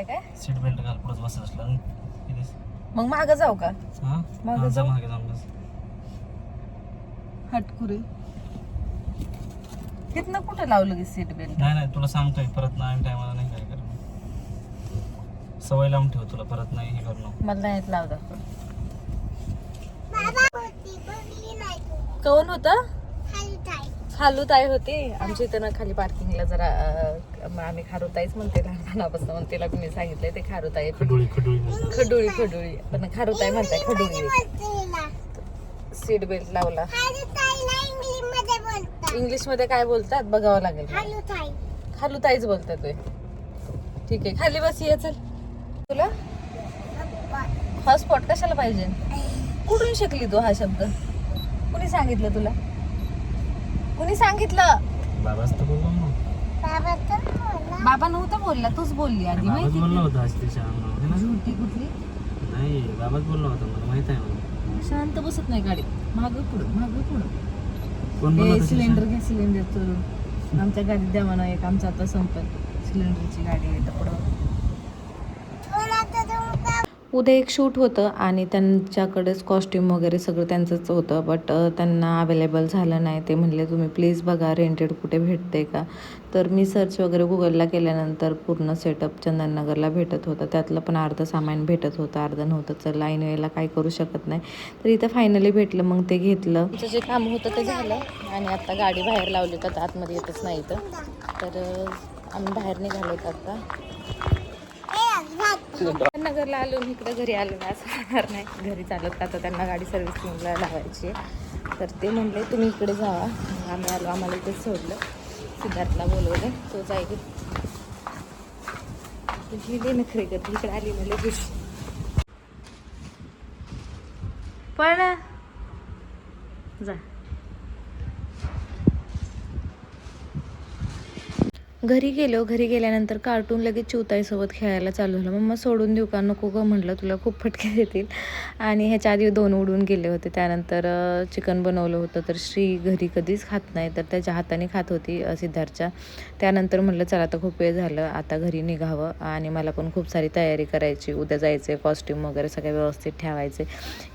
काय seat belt घाल पुढे बसत असला मग मागं जाऊ का? मागं जाऊ. मागे जाऊन बस. हटकुरे तिथनं कुठं लावलं की सीट बेल्ट? नाही तुला सांगतोय परत नाही टायमाला नाही काय करणं. सवय लावून ठेव तुला परत नाही हे करणं. मला नाही येत लावता. कोण होतं? खालूताई होती आमच्या इथं ना खाली पार्किंगला जरा आम्ही खारुताईच म्हणते लहानपणापासून म्हणते तिला मी सांगितलंय ते खारुताई खडुळी पण खारुताई म्हणताय खडुळी. सीट बेल्ट लावला. इंग्लिश मध्ये काय बोलतात बघावं लागेल. खालूताईच बोलतात ते. ठीक आहे खाली बस ये चल. तुला हॉटस्पॉट कशाला पाहिजे? कुठून शिकली तू हा शब्द? कुणी सांगितलं तुला? कुणी सांगितलं? बाबाच तर बोललो ना. बाबा नव्हता बोलला तूच बोलली आधी. माहिती बोलला होता आज त्याच्या झुटी कुठली? नाही बाबाच बोलला होता मला माहित आहे मला. शांत बसत नाही गाडी. मागं पुढं कोण बोलला होता? सिलेंडर घ्या सिलेंडर चोरून आमच्या गाडीत द्या म्हणा एक. आमचं आता संपत सिलेंडरची गाडी आहे तर पुढं. उद्या एक शूट होतं आणि त्यांच्याकडेच कॉस्ट्यूम वगैरे सगळं त्यांचंच होतं. बट त्यांना अवेलेबल झालं नाही. ते म्हणले तुम्ही प्लीज बघा रेंटेड कुठे भेटते का. तर मी सर्च वगैरे गुगलला केल्यानंतर पूर्ण सेटअप चंदननगरला भेटत होतं. त्यातलं पण अर्धं सामान भेटत होतं अर्धं नव्हतं. तर लाईन वेळेला काही करू शकत नाही. तर इथं फायनली भेटलं मग ते घेतलं. आमचं जे काम होतं ते झालं आणि आता गाडी बाहेर लावली तर आतमध्ये येतच नाही इथं. तर आम्ही बाहेर निघालो आता. नगरला आलो इकडे घरी आलो ना असं होणार नाही. घरी चालत का तर त्यांना गाडी सर्व्हिसिंगला लावायची आहे. तर ते म्हणले तुम्ही इकडे जावा. आम्ही आलो आम्हाला इथेच सोडलं. सिद्धार्थला बोलवलं तो जाईल. गेले नखरे करते इकडे आली ना लगेच. पण जा घरी गेल्यानंतर कार्टून लगेच चिवताईसोबत खेळायला चालू झालं. मम्मा सोडून देऊ का? नको गं म्हटलं तुला खूप फटके देतील. आणि ह्याच्या आधी 2 उडून गेले होते. त्यानंतर चिकन बनवलं होतं तर श्री घरी कधीच खात नाही तर त्याच्या हाताने खात होती सिद्धार्थच्या. त्यानंतर म्हटलं चला आता खूप वेळ झालं आता घरी निघावं आणि मला पण खूप सारी तयारी करायची. उद्या जायचे कॉस्ट्यूम वगैरे सगळे व्यवस्थित ठेवायचे.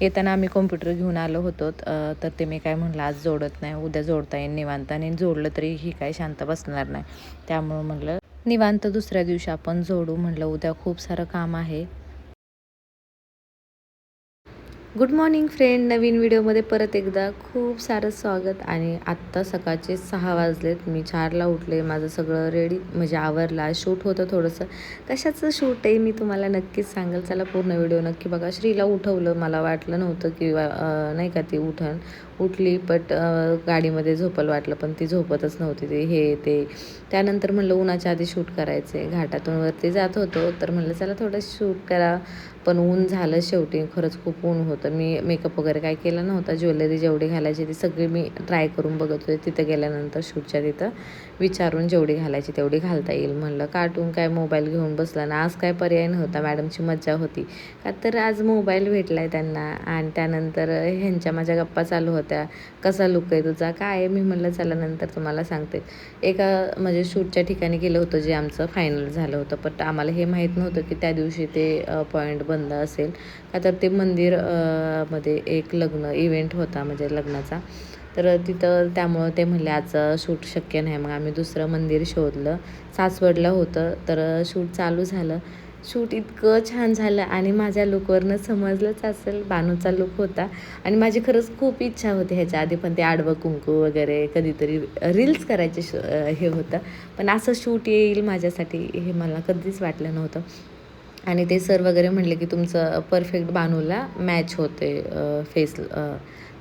येताना आम्ही कॉम्प्युटर घेऊन आलो होतो तर ते मी काय म्हटलं आज जोडत नाही उद्या जोडता येईल निवांत. आणि जोडलं तरी ही काय शांत बसणार नाही. त्यामुळं म्हटलं निवांत दुसऱ्या दिवशी आपण जोडू. म्हटलं उद्या खूप सारं काम आहे. Good morning friend. नवीन व्हिडिओमध्ये परत एकदा खूप सारं स्वागत. आणि आत्ता सकाळचे 6 वाजलेत. मी 4ला उठले. माझं सगळं रेडी म्हणजे आवरला. शूट होतं थोडंसं. कशाचं शूट आहे मी तुम्हाला नक्कीच सांगेल. चला पूर्ण व्हिडिओ नक्की बघा. श्रीला उठवलं. मला वाटलं नव्हतं की नाही का ती उठली बट गाडीमध्ये झोपल वाटलं पण ती झोपतच नव्हती. ते त्यानंतर म्हणलं उन्हाच्या आधी शूट करायचे. घाटातून वरती जात होतो तर म्हणलं चला थोडं शूट करा. पण ऊन झालं शेवटी. खरंच खूप ऊन होतं. मी मेकअप वगैरे काय केला नव्हता. ज्वेलरी जेवढी घालायची ती सगळी मी ट्राय करून बघत होते. तिथं गेल्यानंतर शूटच्या तिथं विचारून जेवढी घालायची तेवढी घालता येईल म्हणलं. कार्टून काय मोबाईल घेऊन बसला ना. आज काय पर्याय नव्हता. मॅडमची मज्जा होती का तर आज मोबाईल भेटला आहे त्यांना. आणि त्यानंतर ह्यांच्या माझ्या गप्पा चालू होत्या. कसा लुक आहे तुझा काय आहे. मी म्हणलं चला नंतर तुम्हाला सांगते. एका म्हणजे शूटच्या ठिकाणी गेलं होतं जे आमचं फायनल झालं होतं. पण आम्हाला हे माहीत नव्हतं की त्या दिवशी ते पॉईंट बंद असेल का तर ते मंदिर मध्ये एक लग्न इव्हेंट होता म्हणजे लग्नाचा. तर तिथं त्यामुळं ते म्हणले आज शूट शक्य नाही. मग आम्ही दुसरं मंदिर शोधलं. सासवडला होतं. तर शूट चालू झालं. शूट इतकं छान झालं आणि माझ्या लुकवरनं समजलंच असेल बानूचा लुक होता. आणि माझी खरंच खूप इच्छा होती ह्याच्या आधी पण ते आडवं कुंकू वगैरे कधीतरी रील्स करायचे हे होतं. पण असं शूट येईल माझ्यासाठी हे मला कधीच वाटलं नव्हतं. आणि ते सर वगैरे म्हणले की तुमचं परफेक्ट बानूला मॅच होते फेस.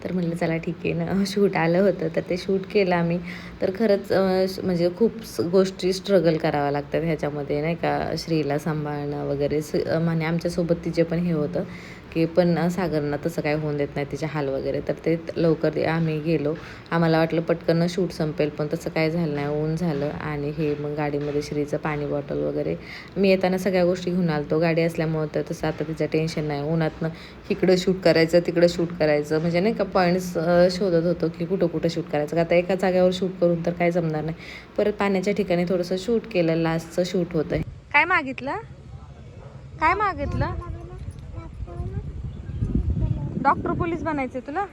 तर म्हटलं चला ठीक आहे ना. शूट आलं होतं तर ते शूट केलं आम्ही. तर खरंच म्हणजे खूप गोष्टी स्ट्रगल कराव्या लागतात ह्याच्यामध्ये नाही का. श्रीला सांभाळणं वगैरे म्हणजे आमच्यासोबत तिचे पण हे होतं की पण सागरना तसं काय होऊन देत नाही तिचे हाल वगैरे. तर ते लवकर आम्ही गेलो. आम्हाला वाटलं पटकन शूट संपेल पण तसं काय झालं नाही. ऊन झालं आणि हे मग गाडीमध्ये श्रीचं पाणी बॉटल वगैरे मी येताना सगळ्या गोष्टी घेऊन आलतो. गाडी असल्यामुळं तर तसं आता तिचं टेन्शन नाही. उन्हातनं इकडं शूट करायचं तिकडं शूट करायचं म्हणजे नाही का पॉईंट्स शोधत होतो की कुठं शूट करायचं. का आता एका जागेवर शूट करून तर काय जमणार नाही. परत पाण्याच्या ठिकाणी थोडंसं शूट केलं. लास्टचं शूट होतं. काय मागितलं काय मागितलं? डॉक्टर पोलीस बनायचे तुला?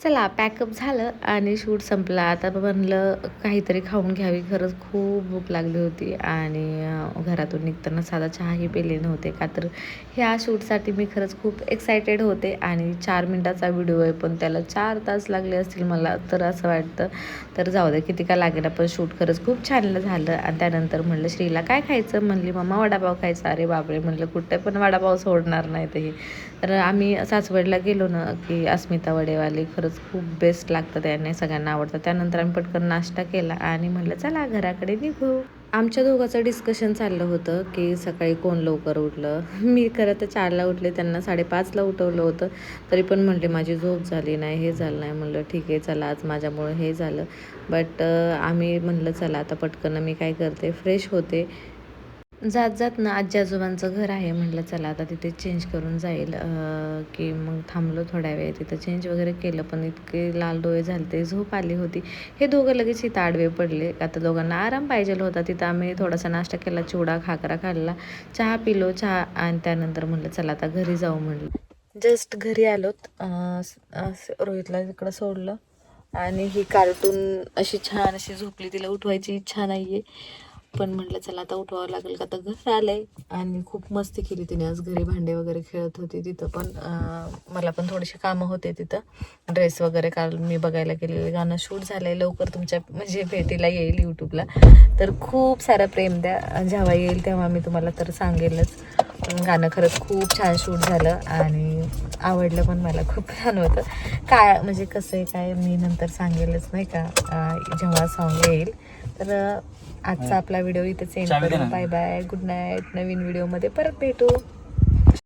चला पॅकअप झालं आणि शूट संपला. आता म्हणलं काहीतरी खाऊन घ्यावी. खरंच खूप भूक लागली होती आणि घरातून निघताना साधा चहाही पेले नव्हते का तर ह्या शूटसाठी मी खरंच खूप एक्सायटेड होते. आणि 4 मिनटाचा व्हिडिओ आहे पण त्याला 4 तास लागले असतील मला तर असं वाटतं. तर जाऊ दे किती का लागेल पण शूट खरंच खूप छान झालं. आणि त्यानंतर म्हणलं श्रीला काय खायचं? म्हणली मम्मा वडापाव खायचा. अरे बापरे म्हणलं कुठे पण वडापाव सोडणार नाही ते. तर आम्ही सासवडला गेलो ना की अस्मिता वडेवाले खरंच खूप बेस्ट लागतं, त्याने सगळ्यांना आवडतं. त्यानंतर आम्ही पटकन नाश्ता केला आणि म्हटलं चला घराकडे निघू. आमच्या दोघांचं डिस्कशन चाललं होतं की सकाळी कोण लवकर उठलं. मी खरं तर 4ला उठले, त्यांना 5:30ला उठवलं होतं. तरी पण म्हणले माझी झोप झाली नाही, हे झालं नाही. म्हणलं ठीक आहे चला आज माझ्यामुळे हे झालं. बट आम्ही म्हणलं चला आता पटकन मी काय करते फ्रेश होते. जात जात ना आजी आजोबांचं घर आहे, म्हटलं चला आता तिथे चेंज करून जाईल की मग थांबलो थोड्या वेळ. तिथं चेंज वगैरे केलं पण इतके लाल डोळे झाले ते झोप आली होती. हे दोघं लगेच इथं आडवे पडले. आता दोघांना आराम पाहिजे होता. तिथं आम्ही थोडासा नाश्ता केला, चिवडा खाकरा खाल्ला, चहा पिलो चहा. आणि त्यानंतर म्हटलं चला आता घरी जाऊ. म्हटलं जस्ट घरी आलोत. रोहितला तिकडं सोडलं आणि ही कार्टून अशी छान अशी झोपली, तिला उठवायची इच्छा नाही आहे पण म्हटलं चला आता उठवावं लागेल का तर घर आलंय. आणि खूप मस्ती केली तिने आज. घरी भांडे वगैरे खेळत होती तिथं पण. मला पण थोडीशी कामं होते तिथं. ड्रेस वगैरे काल मी बघायला गेलेले. गाणं शूट झालंय, लवकर तुमच्या म्हणजे भेटीला येईल यूट्यूबला. तर खूप सारं प्रेम द्या, जेव्हा येईल तेव्हा मी तुम्हाला तर सांगेलच. गाणं खरंच खूप छान शूट झालं आणि आवडलं पण मला. खूप छान होतं. काय म्हणजे कसं आहे काय मी नंतर सांगेलच नाही का जेव्हा सॉन्ग येईल. तर आजचा आपला व्हिडिओ इथेच एंड करू. Bye bye, good night. नवीन व्हिडिओमध्ये परत भेटू.